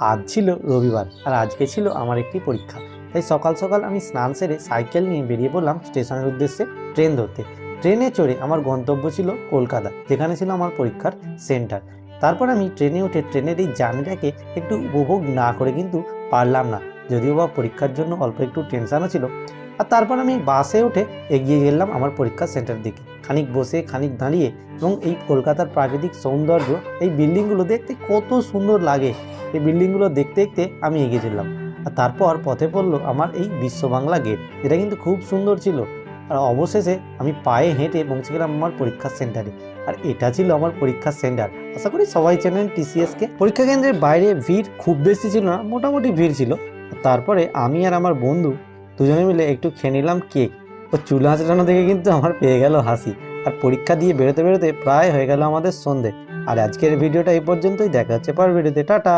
আজ ছিল রবিবার আর আজকে ছিল আমার একটি পরীক্ষা। তাই সকাল সকাল আমি স্নান সেরে সাইকেল নিয়ে বেরিয়ে পড়লাম স্টেশনের উদ্দেশ্যে ট্রেন ধরতে। ট্রেনে চড়ে আমার গন্তব্য ছিল কলকাতা, যেখানে ছিল আমার পরীক্ষার সেন্টার। তারপর আমি ট্রেনে উঠে ট্রেনের এই জার্নিটাকে একটু উপভোগ না করে কিন্তু পারলাম না, যদিও বা পরীক্ষার জন্য অল্প একটু টেনশানও ছিল। আর তারপর আমি বাসে উঠে এগিয়ে গেলাম আমার পরীক্ষার সেন্টারের দিকে। খানিক বসে খানিক দাঁড়িয়ে এবং এই কলকাতার প্রাকৃতিক সৌন্দর্য, এই বিল্ডিংগুলো দেখতে কত সুন্দর লাগে, এই বিল্ডিংগুলো দেখতে দেখতে আমি এগিয়ে চললাম। আর তারপর পথে পড়লো আমার এই বিশ্ব বাংলা গেট, যেটা কিন্তু খুব সুন্দর ছিল। আর অবশেষে আমি পায়ে হেঁটে পৌঁছে গেলাম আমার পরীক্ষার সেন্টারে। আর এটা ছিল আমার পরীক্ষার সেন্টার। আশা করি সবাই চেনেন টিসিএসকে। পরীক্ষা কেন্দ্রের বাইরে ভিড় খুব বেশি ছিল না, মোটামুটি ভিড় ছিল। তারপরে আমি আর আমার বন্ধু দুজনে মিলে একটু খেয়ে নিলাম কেক। ও চুল আঁচড়ানো দেখে কিন্তু আমার পেয়ে গেল হাসি। আর পরীক্ষা দিয়ে বেরোতে বেরোতে প্রায় হয়ে গেল আমাদের সন্ধে। আর আজকের ভিডিওটা এই পর্যন্তই, দেখা হচ্ছে পরের ভিডিওতে। টাটা।